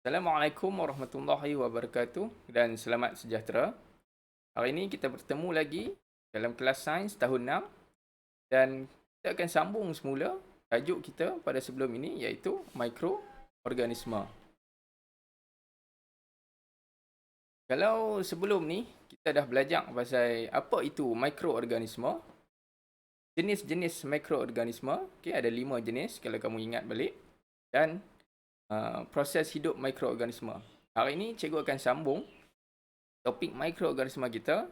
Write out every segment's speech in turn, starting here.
Assalamualaikum warahmatullahi wabarakatuh dan selamat sejahtera. Hari ini kita bertemu lagi dalam kelas sains tahun 6 dan kita akan sambung semula tajuk kita pada sebelum ini iaitu mikroorganisma. Kalau sebelum ni kita dah belajar pasal apa itu mikroorganisma, jenis-jenis mikroorganisma, okay, ada 5 jenis kalau kamu ingat balik dan proses hidup mikroorganisma. Hari ini cikgu akan sambung topik mikroorganisma kita.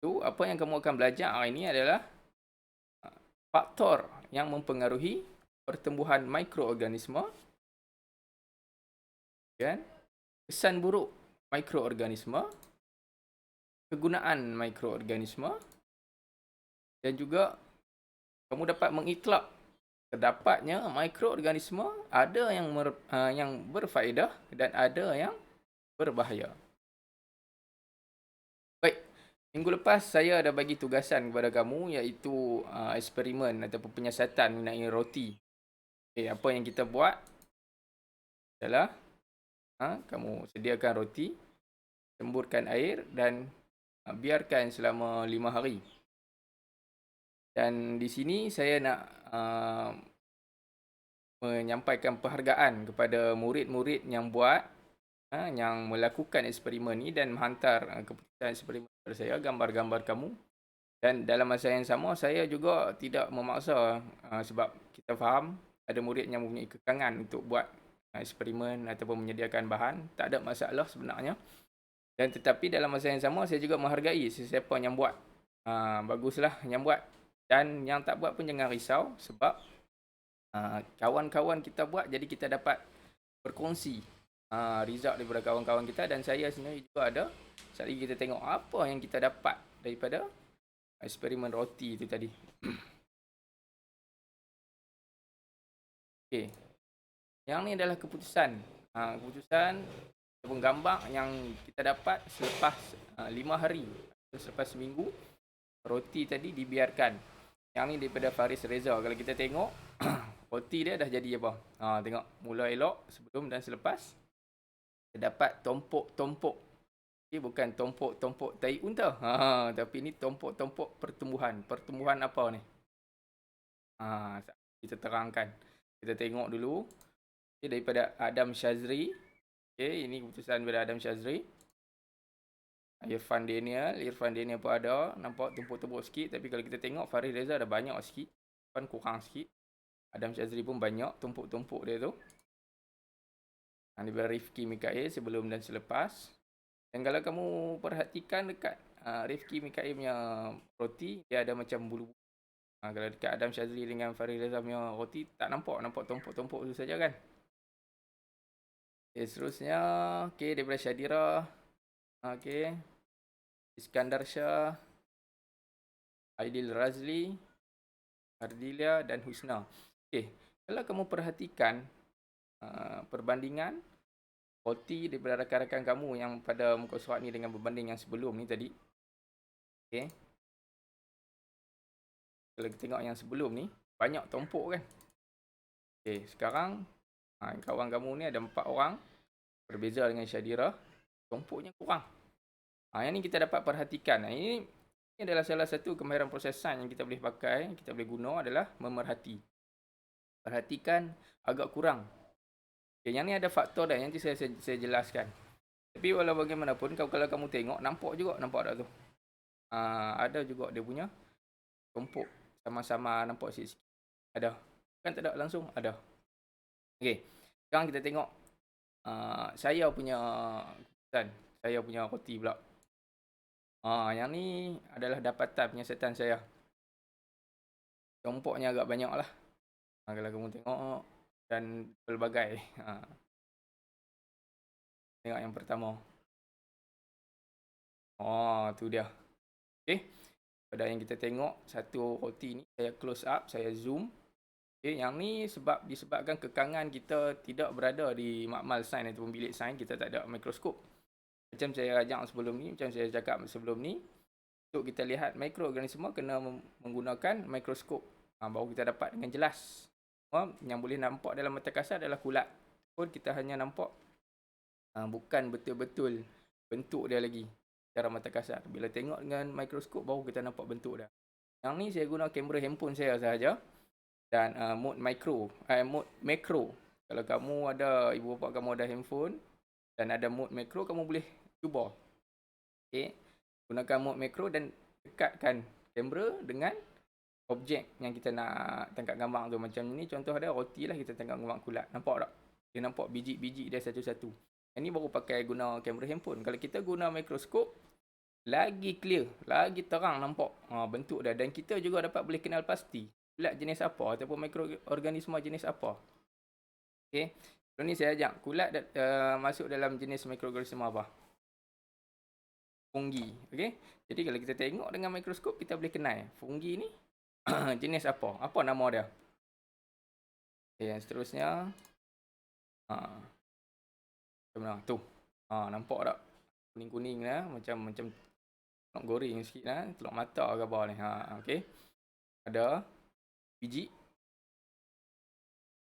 Tu, apa yang kamu akan belajar hari ini adalah faktor yang mempengaruhi pertumbuhan mikroorganisma, kan? Kesan buruk mikroorganisma, kegunaan mikroorganisma, dan juga kamu dapat mengitlak terdapatnya mikroorganisma ada yang berfaedah dan ada yang berbahaya. Baik, minggu lepas saya ada bagi tugasan kepada kamu iaitu eksperimen ataupun penyiasatan mengenai roti. Apa yang kita buat adalah kamu sediakan roti, semburkan air dan biarkan selama 5 hari. Dan di sini saya nak menyampaikan penghargaan kepada murid-murid yang buat yang melakukan eksperimen ni dan menghantar keputusan eksperimen kepada saya, gambar-gambar kamu. Dan dalam masa yang sama saya juga tidak memaksa sebab kita faham ada murid yang mempunyai kekangan untuk buat eksperimen ataupun menyediakan bahan, tak ada masalah sebenarnya. Dan tetapi dalam masa yang sama saya juga menghargai sesiapa yang buat. Baguslah yang buat, dan yang tak buat pun jangan risau sebab kawan-kawan kita buat, jadi kita dapat berkongsi result daripada kawan-kawan kita. Dan saya sendiri juga ada, sekali lagi kita tengok apa yang kita dapat daripada eksperimen roti itu tadi. Okey. Yang ni adalah keputusan. Keputusan ataupun gambar yang kita dapat selepas 5 hari, selepas seminggu roti tadi dibiarkan. Yang ni daripada Faris Reza. Kalau kita tengok roti dia dah jadi apa? Tengok mula elok sebelum dan selepas. Kita dapat tompok-tompok. Okay, bukan tompok-tompok tai unta. Tapi ni tompok-tompok pertumbuhan. Pertumbuhan apa ni? Kita terangkan. Kita tengok dulu. Okay, daripada Adam Shazri. Okay, ini keputusan daripada Adam Shazri. Irfan Daniel pun ada. Nampak tumpuk-tumpuk sikit. Tapi kalau kita tengok Faris Reza ada banyak sikit. Irfan kurang sikit. Adam Shazri pun banyak tumpuk-tumpuk dia tu. Daripada Rifki Mikail sebelum dan selepas. Dan kalau kamu perhatikan dekat Rifki Mikail punya roti, dia ada macam bulu-bulu. Kalau dekat Adam Shazri dengan Faris Reza punya roti, tak nampak. Nampak tumpuk-tumpuk tu saja kan. Okay, seterusnya. Okay, daripada Syadira. Okay. Iskandar Shah. Aidil Razli. Ardilia dan Husna. Okay, kalau kamu perhatikan perbandingan roti daripada rakan-rakan kamu yang pada muka surat ni dengan berbanding yang sebelum ni tadi. Okay. Kalau kita tengok yang sebelum ni, banyak tumpuk kan. Okay, sekarang kawan kamu ni ada 4 orang. Berbeza dengan Syadira, tumpuknya kurang. Yang ni kita dapat perhatikan. Ini adalah salah satu kemahiran proses sains yang kita boleh pakai, kita boleh guna adalah memerhati. Perhatikan agak kurang. Okay, yang ni ada faktor dan nanti saya jelaskan. Tapi walau bagaimanapun, kalau kamu tengok, nampak tak tu. Ada juga dia punya tumpuk. Sama-sama nampak sikit-sikit. Ada. Kan tak ada langsung? Ada. Okay. Sekarang kita tengok saya punya keputusan. Saya punya roti pula. Yang ni adalah dapatan penyiasatan saya. Tumpuknya agak banyak lah. Kalau kamu tengok. Dan pelbagai. Tengok yang pertama. Tu dia. Okay. Pada yang kita tengok, satu roti ni saya close up, saya zoom. Okay, yang ni disebabkan kekangan kita tidak berada di makmal sains ataupun bilik sains, kita tak ada mikroskop. Macam saya ajak sebelum ni, macam saya cakap sebelum ni, untuk kita lihat mikroorganisma kena menggunakan mikroskop. Baru kita dapat dengan jelas. Yang boleh nampak dalam mata kasar adalah kulat. Pun kita hanya nampak bukan betul-betul bentuk dia lagi secara mata kasar. Bila tengok dengan mikroskop baru kita nampak bentuk dia. Yang ni saya guna kamera handphone saya sahaja dan mode mode macro. Kalau kamu ada, ibu bapa kamu ada handphone dan ada mode macro, kamu boleh cuba. Okey. Gunakan mode macro dan dekatkan kamera dengan objek yang kita nak tangkap gambar tu. Macam ni contoh dia roti lah, kita tangkap gambar kulat. Nampak tak? Dia nampak biji-biji dia satu-satu. Yang ni baru pakai guna kamera handphone. Kalau kita guna mikroskop, lagi clear, lagi terang nampak bentuk dia. Dan kita juga dapat boleh kenal pasti kulat jenis apa ataupun mikroorganisma jenis apa. Okay. Sebelum ni saya ajak kulat masuk dalam jenis mikroorganisma apa? Fungi. Okay. Jadi kalau kita tengok dengan mikroskop, kita boleh kenal fungi ni jenis apa? Apa nama dia? Okay, yang seterusnya. Macam mana? Tu. Nampak tak? Kuning-kuning lah. Macam telur goreng sikit lah. Telur mata ke apa ni. Okay. Ada biji.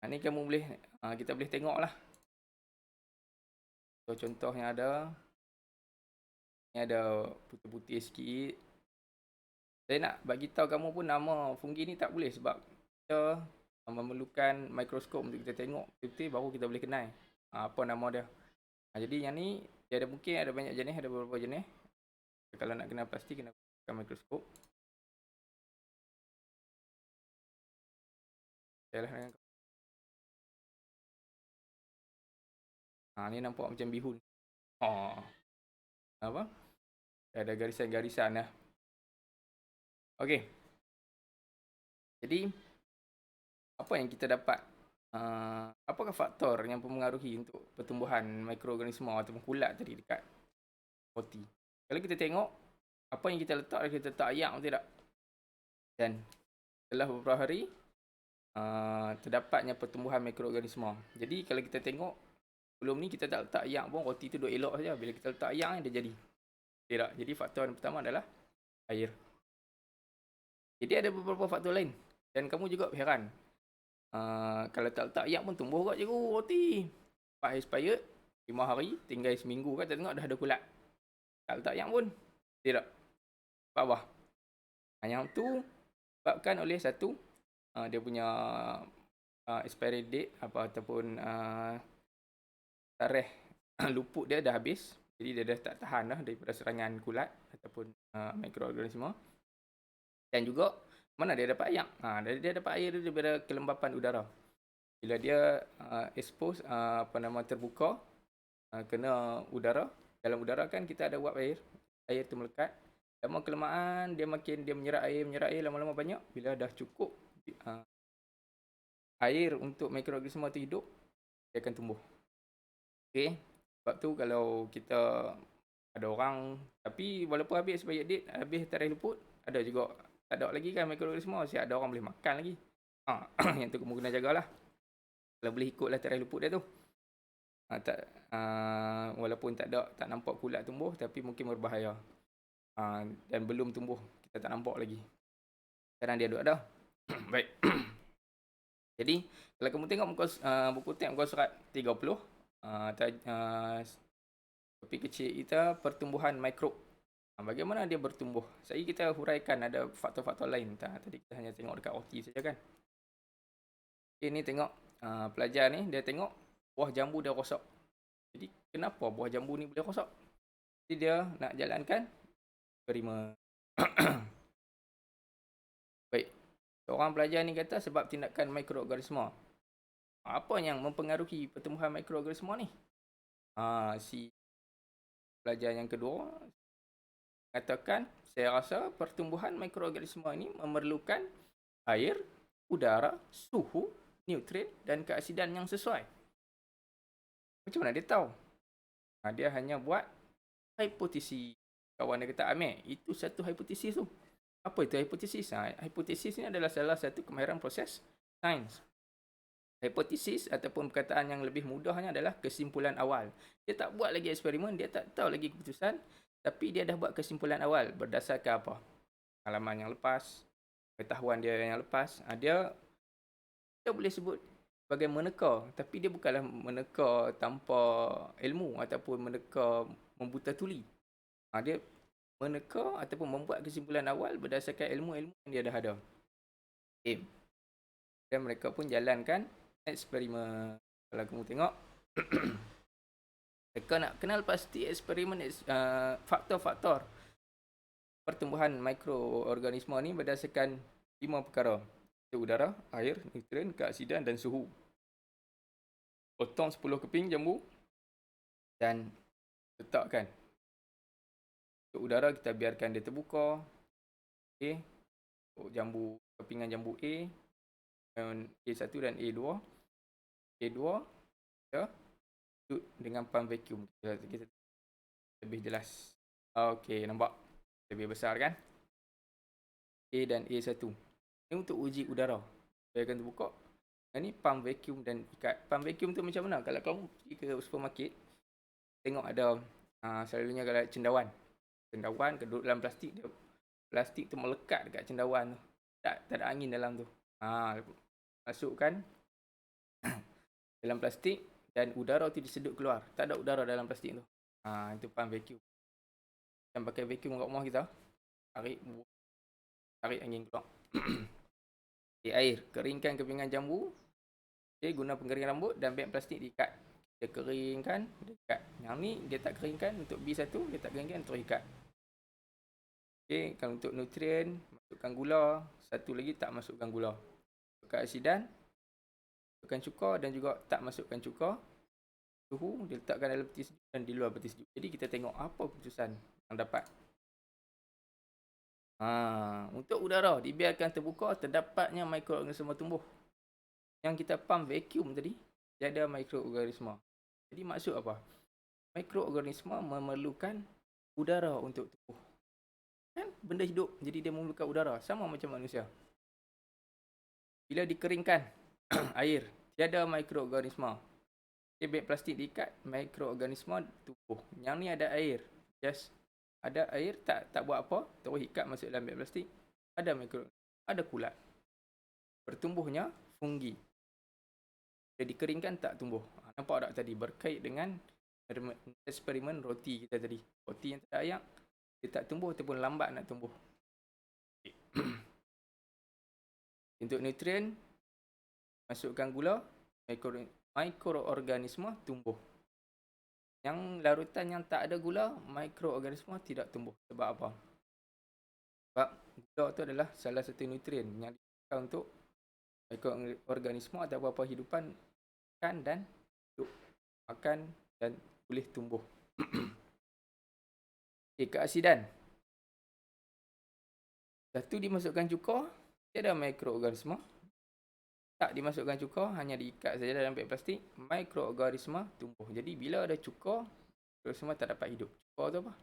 Ni kamu boleh, kita boleh tengok lah. So, contohnya ada. Ni ada putih-putih sikit. Saya nak bagi tahu kamu pun nama fungi ni tak boleh sebab kita memerlukan mikroskop untuk kita tengok betul-betul baru kita boleh kenal apa nama dia. Jadi yang ni dia ada mungkin ada banyak jenis, ada beberapa jenis. Kalau nak kenal pasti kena gunakan mikroskop. Yalah dengan ni nampak macam bihun. Apa? Ada garisan-garisan lah. Okey. Jadi apa yang kita dapat? Apakah faktor yang mempengaruhi untuk pertumbuhan mikroorganisma ataupun kulat tadi dekat roti? Kalau kita tengok apa yang kita letak ayak betul tak? Dan setelah beberapa hari terdapatnya pertumbuhan mikroorganisma. Jadi kalau kita tengok sebelum ni kita tak letak ayak pun roti tu duk elok saja. Bila kita letak ayak dia jadi. Betul tak? Jadi faktor yang pertama adalah air. Jadi ada beberapa faktor lain dan kamu juga heran. Kalau tak letak ayak pun tumbuh kat je roti. 4 hari expired, 5 hari, tinggal seminggu kan tengok dah ada kulat. Tak letak ayak pun. Betul tak? Sebab apa? Yang tu sebabkan oleh satu dia punya expiry date ataupun tarikh luput dia dah habis. Jadi dia dah tak tahan dah daripada serangan kulat ataupun mikroorganisma. Dan juga mana dia dapat ayak? Dia dapat air daripada kelembapan udara. Bila dia expose terbuka kena udara, dalam udara kan kita ada uap air. Air tu melekat. Lama kelamaan dia menyerap air lama-lama banyak. Bila dah cukup air untuk mikroorganisma tu hidup, dia akan tumbuh. Okey. Sebab tu kalau kita ada orang tapi walaupun habis expired date, habis tarikh luput, ada juga tak ada lagi kan mikroorganisma, masih ada orang boleh makan lagi. Yang tu kamu kena jagalah. Kalau boleh ikutlah tarikh luput dia tu. Walaupun tak nampak kulat tumbuh tapi mungkin berbahaya. Dan belum tumbuh, kita tak nampak lagi. Sekarang dia duduk dah. Baik. Jadi, kalau kamu tengok buku teks muka surat 30, topik kecil kita pertumbuhan mikrob. Bagaimana dia bertumbuh? Saya kita huraikan ada faktor-faktor lain. Tadi kita hanya tengok dekat roti saja kan. Ini tengok pelajar ni dia tengok buah jambu dia rosak. Jadi kenapa buah jambu ni boleh rosak? Jadi dia nak jalankan eksperimen. Baik. Seorang pelajar ni kata sebab tindakan mikroorganisma. Apa yang mempengaruhi pertumbuhan mikroorganisma ni? Si pelajar yang kedua katakan, saya rasa pertumbuhan mikroorganisma ini memerlukan air, udara, suhu, nutrien dan keasidan yang sesuai. Macam mana dia tahu? Dia hanya buat hipotesis. Kawan dia kata, Amir, itu satu hipotesis tu. Apa itu hipotesis? Hipotesis ni adalah salah satu kemahiran proses sains. Hipotesis ataupun perkataan yang lebih mudahnya adalah kesimpulan awal. Dia tak buat lagi eksperimen, dia tak tahu lagi keputusan, tapi dia dah buat kesimpulan awal berdasarkan apa? Pengalaman yang lepas, pengetahuan dia yang lepas. Kita boleh sebut sebagai meneka, tapi dia bukanlah meneka tanpa ilmu ataupun meneka membuta tuli. Dia meneka ataupun membuat kesimpulan awal berdasarkan ilmu-ilmu yang dia dah ada. Okay. Dan mereka pun jalankan eksperimen. Kalau kamu tengok, mereka nak kenal pasti eksperimen faktor-faktor pertumbuhan mikroorganisma ni berdasarkan 5 perkara. Udara, air, nutrien, keaksidan dan suhu. Potong 10 keping jambu dan letakkan. Untuk udara kita biarkan dia terbuka. Okay. Untuk jambu, kepingan jambu A1 dan A2. A2 kita tutup dengan pump vacuum. Kita lebih jelas. Okey, nampak? Lebih besar kan? A dan A1. Ini untuk uji udara. Biarkan terbuka. Yang ni pump vacuum dan ikat. Pump vacuum tu macam mana? Kalau kamu pergi ke supermarket, tengok ada selalunya kalau cendawan. Cendawan duduk dalam plastik, plastik tu melekat dekat cendawan tu. Tak ada angin dalam tu. Masukkan dalam plastik dan udara tu disedut keluar. Tak ada udara dalam plastik tu. Itu pump vacuum. Yang pakai vacuum kat rumah kita, tarik angin keluar. Air, keringkan kepingan jambu. Guna pengering rambut dan beg plastik diikat. Dia keringkan, dia ikat. Yang ni dia tak keringkan, untuk B1 dia tak keringkan, terus ikat. Kalau untuk nutrien, masukkan gula. Satu lagi tak masukkan gula. Keaksidan, masukkan cuka dan juga tak masukkan cuka. Suhu, diletakkan dalam peti sejuk dan di luar peti sejuk. Jadi kita tengok apa keputusan yang dapat. Untuk udara, dibiarkan terbuka, terdapatnya mikroorganisma tumbuh. Yang kita pump vacuum tadi, dia ada mikroorganisma. Jadi maksud apa? Mikroorganisma memerlukan udara untuk tumbuh. Kan? Benda hidup, jadi dia memerlukan udara. Sama macam manusia. Bila dikeringkan air, tiada mikroorganisma. Beg plastik diikat, mikroorganisma tumbuh. Yang ni ada air. Just ada air, tak buat apa, terus ikat masuk dalam beg plastik. Ada ada kulat. Bertumbuhnya fungi. Dia dikeringkan tak tumbuh. Nampak tak tadi berkait dengan eksperimen roti kita tadi. Roti yang tak ada ayak, dia tak tumbuh ataupun lambat nak tumbuh. Untuk nutrien, masukkan gula, mikroorganisma tumbuh. Yang larutan yang tak ada gula, mikroorganisma tidak tumbuh. Sebab apa? Sebab gula tu adalah salah satu nutrien yang digunakan untuk mikroorganisma atau apa-apa hidupan makan dan hidup. Makan dan boleh tumbuh. Keaksidan. Satu dimasukkan cuka, tiada mikroorganisma. Tak dimasukkan cuka, hanya diikat saja dalam beg plastik, mikroorganisma tumbuh. Jadi bila ada cuka, mikroorganisma tak dapat hidup. Cuka tu apa?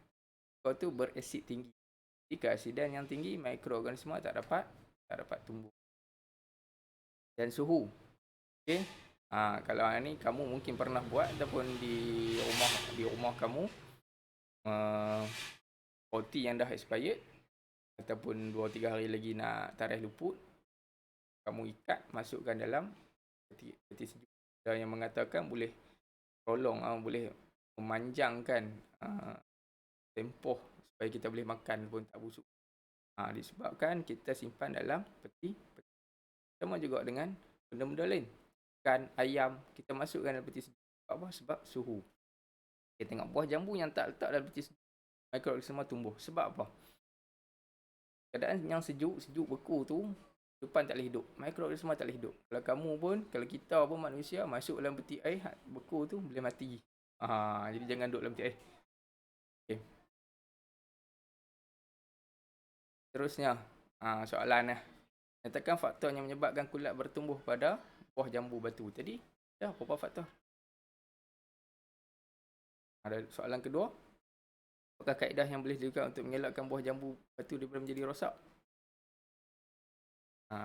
Cuka tu berasid tinggi. Jadi keaksidan yang tinggi, mikroorganisma tak dapat tumbuh. Dan suhu. Okey. Kalau ni kamu mungkin pernah buat ataupun di rumah kamu, roti yang dah expired ataupun 2-3 hari lagi nak tarikh luput, kamu ikat, masukkan dalam peti sejuk. Ada yang mengatakan boleh tolong, boleh memanjangkan tempoh supaya kita boleh makan pun tak busuk. Disebabkan kita simpan dalam peti. Sama juga dengan benda-benda lain. Ikan, ayam, kita masukkan dalam peti sejuk. Sebab apa? Sebab suhu. Kita tengok buah jambu yang tak letak dalam peti sejuk, mikroorganisma tumbuh. Sebab apa? Keadaan yang sejuk beku tu, hidupan tak boleh hidup. Mikroorganisma tak boleh hidup. Kalau kamu pun, kalau kita pun manusia, masuk dalam peti air beku tu, boleh mati. Jadi jangan duduk dalam peti air. Okay. Terusnya, soalan lah. Nyatakan faktor yang menyebabkan kulat bertumbuh pada buah jambu batu. Tadi, dah berapa faktor? Ada soalan kedua. Apakah kaedah yang boleh digunakan untuk mengelakkan buah jambu batu daripada menjadi rosak?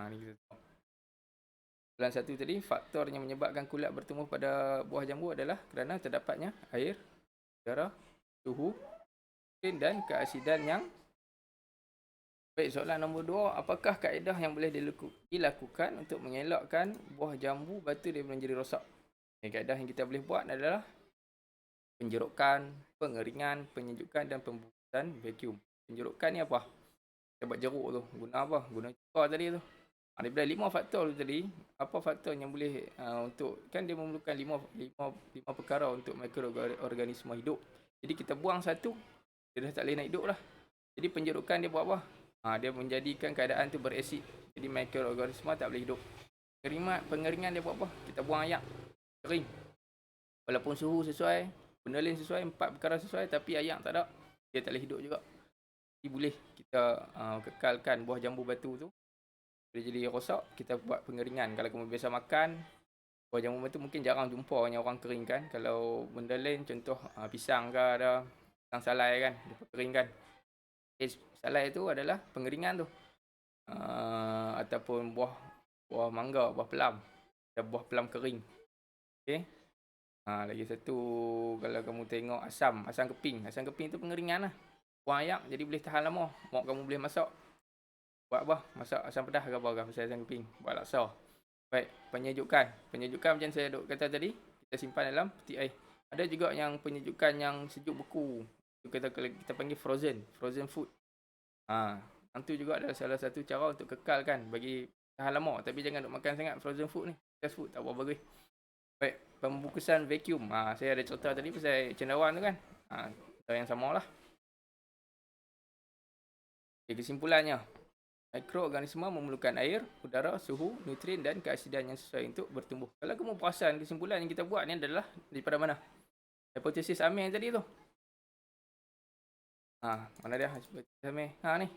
Ni kita tengok. Soalan satu tadi, faktor yang menyebabkan kulat bertumbuh pada buah jambu adalah kerana terdapatnya air, udara, suhu, dan keaksidan yang Baik, soalan nombor 2, apakah kaedah yang boleh dilakukan untuk mengelakkan buah jambu batu daripada menjadi rosak? Kaedah yang kita boleh buat adalah penjerukan, pengeringan, penyejukan dan pembukusan vacuum. Penjerukan ni apa? Kita buat jeruk tu. Guna apa? Guna cuka tadi tu. Daripada 5 faktor tu tadi, apa faktor yang boleh untuk, kan dia memerlukan 5 perkara untuk mikroorganisma hidup. Jadi kita buang satu, dia dah tak boleh nak hidup lah. Jadi penjerukan dia buat apa? Dia menjadikan keadaan tu berasid. Jadi mikroorganisma tak boleh hidup. Pengeringan dia buat apa? Kita buang ayak, kering. Walaupun suhu sesuai, benda lain sesuai, 4 perkara sesuai, tapi ayak tak ada, dia tak boleh hidup juga. Jadi boleh kita kekalkan buah jambu batu tu. Dia jadi rosak, kita buat pengeringan. Kalau kamu biasa makan buah jambu batu, mungkin jarang jumpa yang orang keringkan. Kalau benda lain, contoh pisang ke ada, pisang salai kan, dia keringkan. Salai tu adalah pengeringan tu. Ataupun buah mangga, buah pelam. Ada buah pelam kering. Okay. Lagi satu, kalau kamu tengok asam keping. Asam keping tu pengeringan lah. Buang ayak, jadi boleh tahan lama. Mak kamu boleh masak. Buat apa? Masak asam pedas ke apa ke pasal asam keping. Buat laksa. Baik, penyejukan. Penyejukan macam saya duk kata tadi, kita simpan dalam peti air. Ada juga yang penyejukan yang sejuk beku. Kita panggil frozen food. Itu juga adalah salah satu cara untuk kekalkan bagi tahan lama. Tapi jangan duk makan sangat frozen food ni. Fast food tak apa bagus. Baik, pembukusan vacuum. Saya ada cerita tadi pasal cendawan tu kan. Yang sama lah. Kesimpulannya, mikroorganisma memerlukan air, udara, suhu, nutrien dan keasidan yang sesuai untuk bertumbuh. Kalau kamu perasan, kesimpulan yang kita buat ni adalah daripada mana? Hipotesis Amir tadi tu. Mana dia? Hipotesis Amir. Ni.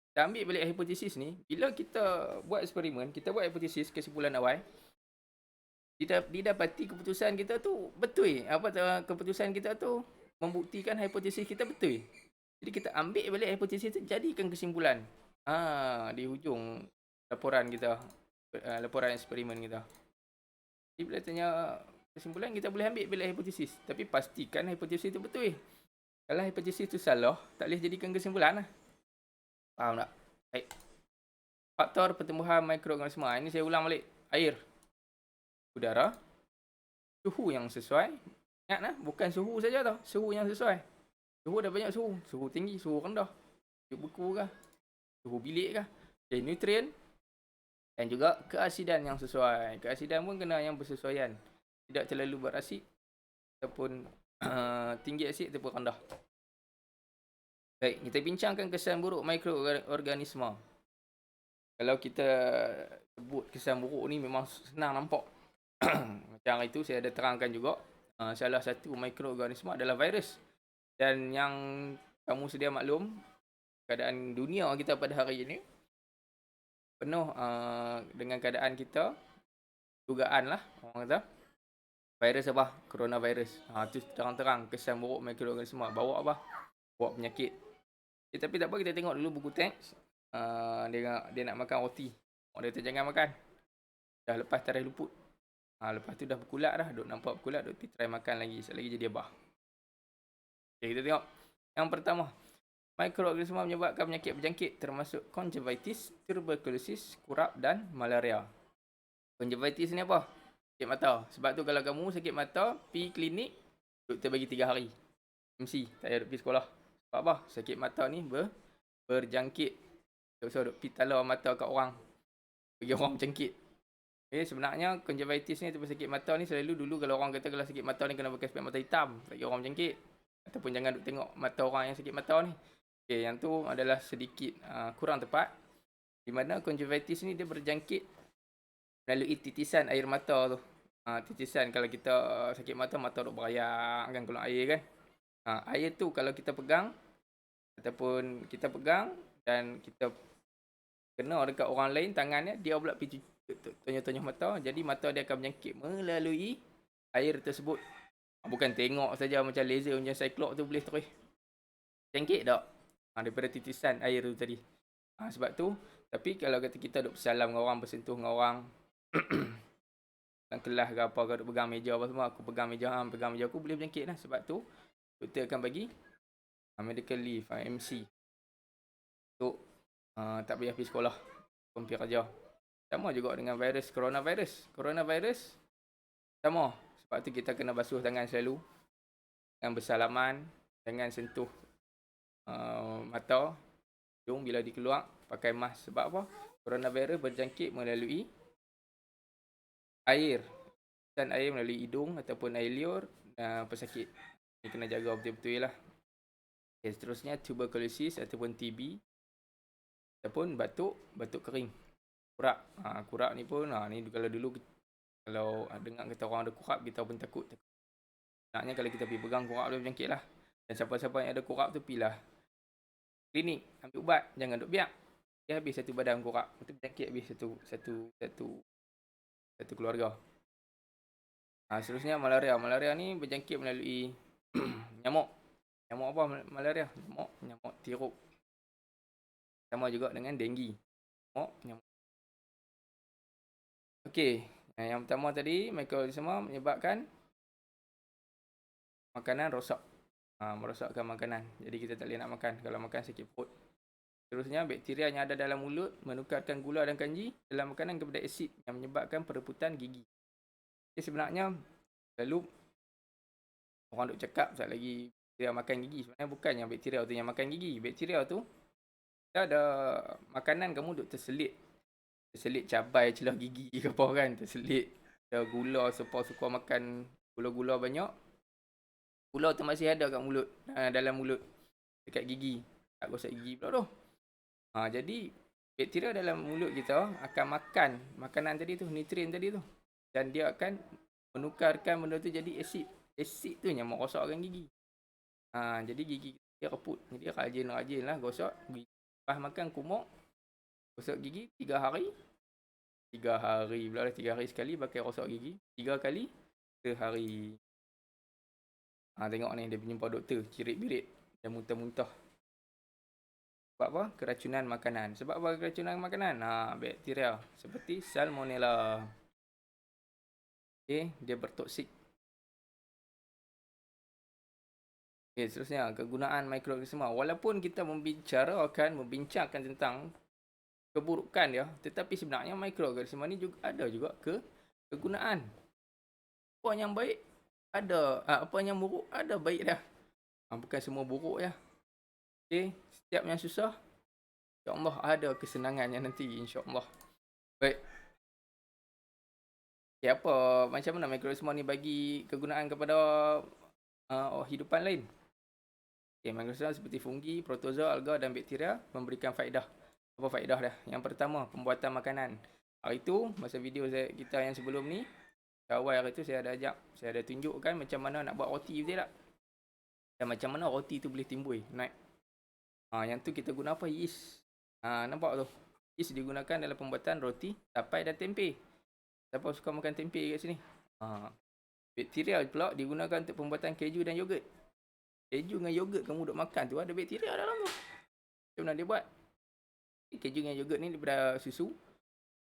Kita ambil balik hipotesis ni. Bila kita buat eksperimen, kita buat hipotesis, kesimpulan awal. Didapati keputusan kita tu betul. Keputusan kita tu membuktikan hipotesis kita betul. Jadi kita ambil balik hipotesis tu, jadikan kesimpulan. Di hujung laporan kita, laporan eksperimen kita. Jadi bila tanya kesimpulan, kita boleh ambil balik hipotesis. Tapi pastikan hipotesis tu betul. Kalau hipotesis tu salah, tak boleh jadikan kesimpulan lah. Faham tak? Baik. Faktor pertumbuhan mikroorganisma. Ini saya ulang balik. Air, udara, suhu yang sesuai. Ingat lah, bukan suhu saja tau. Suhu yang sesuai. Suhu ada banyak suhu. Suhu tinggi, suhu rendah. Suhu beku kah? Suhu bilik kah? Okay, nutrien. Dan juga keasidan yang sesuai. Keasidan pun kena yang bersesuaian. Tidak terlalu berasid. Ataupun tinggi asid ataupun rendah. Baik, kita bincangkan kesan buruk mikroorganisma. Kalau kita sebut kesan buruk ni memang senang nampak. Macam hari tu saya ada terangkan juga. Salah satu mikroorganisma adalah virus. Dan yang kamu sedia maklum, keadaan dunia kita pada hari ini penuh dengan keadaan kita, dugaan lah orang kata, virus apa? Coronavirus. Tu terang-terang kesan buruk mikroorganisma. Bawa apa? Bawa penyakit. Tapi tak apa, kita tengok dulu buku teks. Dia nak makan roti. Dia kata jangan makan. Dah lepas tarikh luput. Lepas tu dah berkulat dah. Duk nampak berkulat, duk pergi try makan lagi. Sekali lagi jadi abah. Okay, kita tengok. Yang pertama, mikroorganisma menyebabkan penyakit berjangkit termasuk konjungtivitis, tuberkulosis, kurap dan malaria. Konjungtivitis ni apa? Sakit mata. Sebab tu kalau kamu sakit mata, pergi klinik, doktor bagi 3 hari. MC, tak payah pergi sekolah. Sebab apa? Sakit mata ni berjangkit. So, duk pergi talar mata kat orang. Bagi orang berjangkit. Sebenarnya konjungtivitis ni ataupun sakit mata ni selalu dulu kalau orang kata kalau sakit mata ni kena pakai spek mata hitam. Bagi orang berjangkit. Ataupun jangan duk tengok mata orang yang sakit mata ni. Yang tu adalah sedikit kurang tepat. Di mana konjungtivitis ni dia berjangkit melalui titisan air mata tu. Titisan kalau kita sakit mata duk berayang kan keluar air kan. Air tu kalau kita pegang ataupun kita pegang dan kita kena dekat orang lain tangannya, dia pula pergi tonyoh-tonyoh mata. Jadi mata dia akan berjangkit melalui air tersebut. Bukan tengok saja macam laser macam cyclops tu boleh terus jangkit tak? Daripada titisan air tu tadi. Sebab tu, tapi kalau kata kita duk bersalam dengan orang, bersentuh dengan orang dalam kelas ke apa, kau duk pegang meja apa semua, aku pegang meja aku, boleh berjangkit lah. Sebab tu doktor akan bagi medical leave, MC, untuk Tak payah pergi sekolah, pun pergi kerja. Sama juga dengan virus coronavirus. Coronavirus sama. Sebab tu kita kena basuh tangan selalu. Jangan bersalaman. Jangan sentuh mata, hidung bila dikeluar. Pakai mask. Sebab apa? Coronavirus berjangkit melalui air. Dan air melalui hidung ataupun air liur. Pesakit. Ini kena jaga betul-betul lah. Okay, seterusnya tuberculosis ataupun TB. Ataupun batuk kering. Kurak. Kurak ni pun, ni kalau dulu kalau dengar kata orang ada kurak, kita pun takut. Naknya kalau kita pergi pegang kurak tu berjangkit lah. Dan siapa-siapa yang ada kurak tu pilah klinik, ambil ubat, jangan duk biak. Dia habis satu badan kurak. Itu berjangkit habis satu keluarga. Seterusnya malaria. Malaria ni berjangkit melalui nyamuk. Nyamuk apa malaria? Nyamuk tiruk. Sama juga dengan denggi. Nyamuk. Okey, yang pertama tadi, mikroorganisma menyebabkan makanan rosak. Merosakkan makanan. Jadi kita tak boleh nak makan. Kalau makan sakit perut. Seterusnya, bakteria yang ada dalam mulut menukarkan gula dan kanji dalam makanan kepada asid yang menyebabkan perebutan gigi. Jadi sebenarnya, selalu orang duk cakap sekali lagi bakteria makan gigi. Sebenarnya bukannya bakteria tu yang makan gigi. Bakteria tu, kita ada makanan kamu duk terselit cabai celah gigi ke apa kan. Terselit ada gula, suka makan gula-gula banyak. Gula tu masih ada kat mulut, dalam mulut, dekat gigi. Tak gosok gigi pula tu. Jadi bakteria dalam mulut kita akan makan makanan tadi tu, nutrien tadi tu. Dan dia akan menukarkan benda tu jadi asid. Asid tu yang merosakkan gigi. Jadi gigi dia reput. Jadi rajin-rajin lah gosok gigi. Lepas makan kumuk, gosok gigi 3 hari. 3 hari pula lah, 3 hari sekali pakai gosok gigi. 3 kali sehari. Tengok ni dia jumpa doktor, cirit-birit dan muntah-muntah. Sebab apa? Keracunan makanan. Sebab apa keracunan makanan? Bakteria seperti salmonella. Okay, dia bertoksik. Okay, seterusnya kegunaan mikroorganisma. Walaupun kita membincangkan tentang keburukan dia, tetapi sebenarnya mikroorganisma ni juga ada juga kegunaan. Apa yang baik ada, apa yang buruk ada baik dah. Bukan semua buruk ya. Okay, setiap yang susah, insya-Allah ada kesenangannya nanti, insya-Allah. Baik. Okay, macam mana mikroorganisma ni bagi kegunaan kepada hidupan lain? Okay, mikroorganisma seperti fungi, protozoa, alga dan bakteria memberikan faedah. Apa faedah dah? Yang pertama, pembuatan makanan. Hari tu, masa video kita yang sebelum ni, awal hari tu saya ada tunjukkan macam mana nak buat roti, betul tak? Dan macam mana roti tu boleh timbul naik. Yang tu kita guna apa? Yeast. Nampak tu? Yeast digunakan dalam pembuatan roti, tapai dan tempe. Siapa suka makan tempe kat sini? Bakteria pula digunakan untuk pembuatan keju dan yogurt. Keju dengan yogurt kamu duk makan tu ada bakteria dalam tu. Macam mana dia buat? Keju dengan yogurt ni daripada susu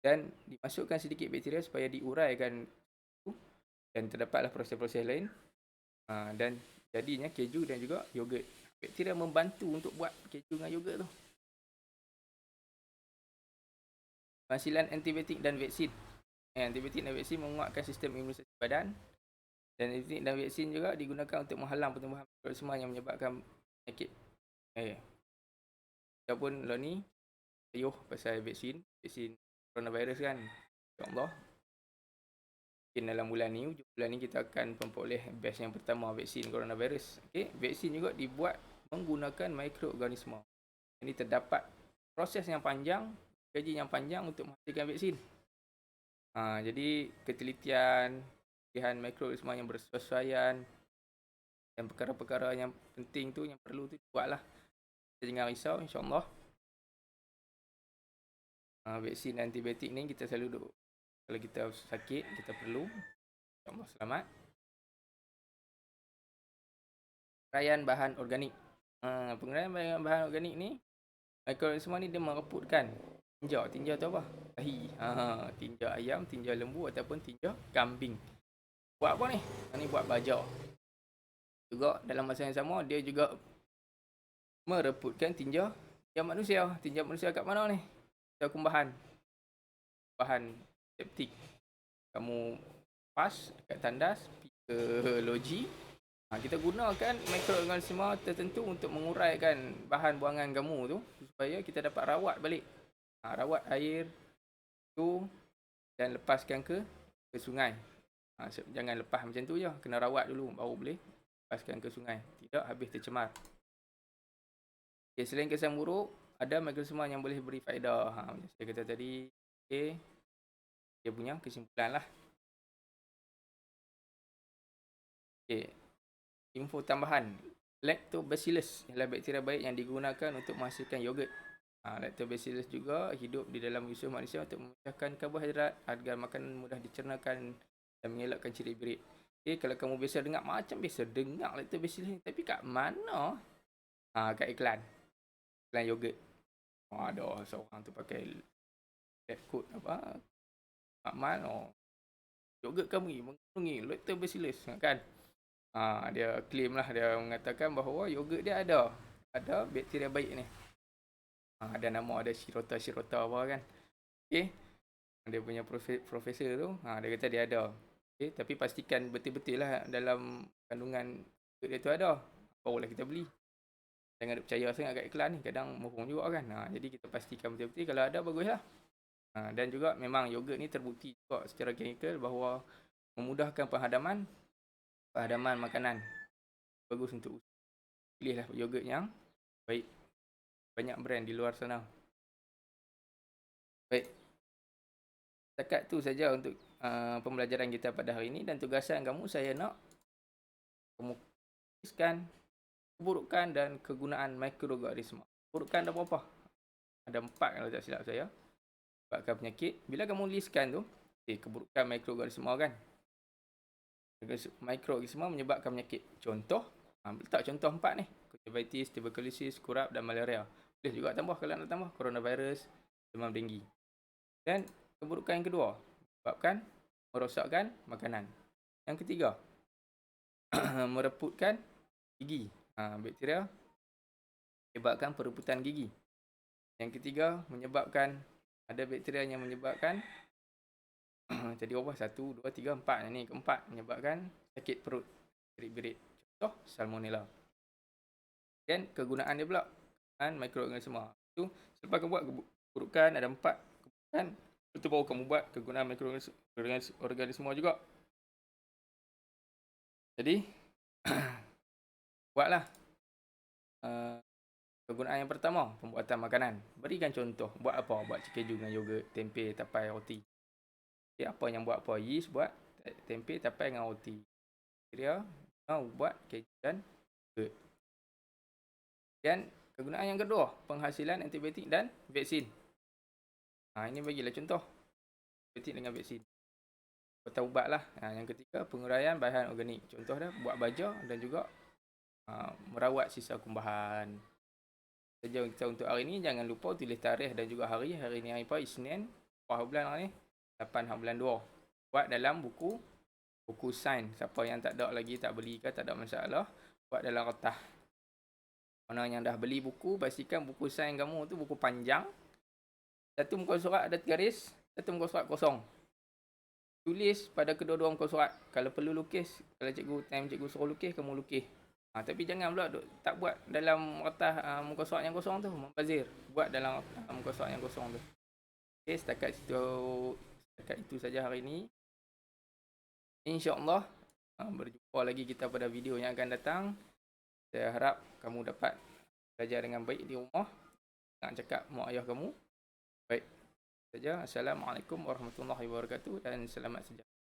dan dimasukkan sedikit bakteria supaya diuraikan dan terdapatlah proses-proses lain. Dan jadinya keju dan juga yogurt. Bakteria membantu untuk buat keju dengan yogurt tu. Penghasilan antibiotik dan vaksin. Antibiotik dan vaksin menguatkan sistem imunisasi badan. Dan antibiotik dan vaksin juga digunakan untuk menghalang pertumbuhan mikroorganisma yang menyebabkan penyakit. Kita pun lah ni pasal vaksin coronavirus kan. InsyaAllah mungkin dalam bulan ni, hujung bulan ni kita akan memperoleh batch yang pertama vaksin coronavirus. Okay, vaksin juga dibuat menggunakan mikroorganisma. Ini terdapat proses yang panjang, kaji yang panjang untuk menghasilkan vaksin. Jadi ketelitian, pilihan mikroorganisma yang bersesuaian dan perkara-perkara yang penting tu, yang perlu tu buatlah. Kita jangan risau, insyaAllah. Vaksin antibiotik ni kita selalu duk, kalau kita sakit, kita perlu. InsyaAllah selamat. Penguraian bahan organik. Penguraian bahan organik ni, mikroorganisma ni dia mereputkan tinja. Tinja tu apa? Tahi. Tinja ayam, tinja lembu ataupun tinja kambing. Buat apa ni? Ni buat baja. Juga dalam masa yang sama, dia juga mereputkan tinja tinjau manusia kat mana ni? Kita kumbahan septik. Kamu pas dekat tandas, pergi ke loji. Kita gunakan mikroorganisma tertentu untuk menguraikan bahan buangan kamu tu supaya kita dapat rawat balik. Rawat air tu dan lepaskan ke sungai. Jangan lepas macam tu je, kena rawat dulu baru boleh lepaskan ke sungai. Tidak habis tercemar. Okay, selain kesan buruk, ada mikroorganisma yang boleh beri faedah. Macam saya kata tadi, okay, dia punya kesimpulan lah. Okay. Info tambahan. Lactobacillus ialah bakteria baik yang digunakan untuk menghasilkan yogurt. Lactobacillus juga hidup di dalam usus manusia untuk memecahkan karbohidrat agar makanan mudah dicernakan dan mengelakkan ciri birik. Okay, kalau kamu biasa dengar, macam biasa dengar lactobacillus ni, tapi kat mana? Kat iklan yogurt. Ada seorang tu pakai lab coat apa? Mana? Yogurt kamu mengandungi lactobacillus kan? Dia claim lah, dia mengatakan bahawa yogurt dia ada bakteria baik ni. Ada nama, ada Shirota apa kan. Okay. Dia punya profesor tu, dia kata dia ada. Okay. Tapi pastikan betul-betul lah dalam kandungan yogurt dia tu ada. Barulah kita beli. Jangan percaya sangat kat iklan ni, kadang bohong juga kan. Jadi kita pastikan betul-betul, kalau ada baguslah. Dan juga memang yogurt ni terbukti juga secara klinikal bahawa memudahkan penghadaman makanan. Bagus untuk pilihlah yogurt yang baik. Banyak brand di luar sana. Baik. Setakat tu saja untuk pembelajaran kita pada hari ini, dan tugasan kamu saya nak kamu tuliskan keburukan dan kegunaan mikroorganisma. Keburukan ada berapa? Ada 4 kalau tak silap saya. Sebabkan penyakit. Bila kamu listkan tu, keburukan mikroorganisma kan. Mikroorganisma menyebabkan penyakit. Contoh, letak contoh 4 ni. Konjungtivitis, tuberkulosis, kurap dan malaria. Boleh juga tambah kalau nak tambah. Coronavirus, demam denggi. Dan keburukan yang kedua, menyebabkan merosakkan makanan. Yang ketiga, mereputkan gigi. Bakteria menyebabkan pereputan gigi. Yang ketiga, ada bakteria yang menyebabkan jadi berapa? 1, 2, 3, 4. Ini keempat, menyebabkan sakit perut, birit-birit. Contoh, salmonella. Dan kegunaan dia pula, mikroorganisma. Itu selepas kamu buat keburukan, ada 4 keburukan, itu baru kamu buat kegunaan mikroorganisma juga. Jadi buatlah kegunaan yang pertama, pembuatan makanan. Berikan contoh. Buat apa? Buat keju dengan yogurt, tempe, tapai, roti. Apa yang buat apa? Yeast buat tempe, tapai dengan roti. Dia buat keju dan yogurt. Dan kegunaan yang kedua, penghasilan antibiotik dan vaksin. Ini bagilah contoh. Antibiotik dengan vaksin. Buat ubat lah. Yang ketiga, penguraian bahan organik. Contoh dah, buat baja dan juga merawat sisa kumbahan. Saja kita untuk hari ini. Jangan lupa tulis tarikh dan juga hari. Hari ni hari apa? Isnin. Berapa bulan hari ni? 8 bulan 2. Buat dalam buku sains. Siapa yang tak ada lagi, tak beli ke, tak ada masalah. Buat dalam kertas. Mana yang dah beli buku, pastikan buku sains kamu tu buku panjang. Satu muka surat ada garis, satu muka surat kosong. Tulis pada kedua-dua muka surat. Kalau perlu lukis, kalau cikgu suruh lukis, kamu lukis. Tapi jangan pula tak buat dalam kertas muka surat yang kosong tu, membazir. Buat dalam muka surat yang kosong tu. Okay, setakat itu saja hari ini. InsyaAllah berjumpa lagi kita pada video yang akan datang. Saya harap kamu dapat belajar dengan baik di rumah. Nak cakap mak ayah kamu. Baik saja. Assalamualaikum warahmatullahi wabarakatuh dan selamat sejahtera.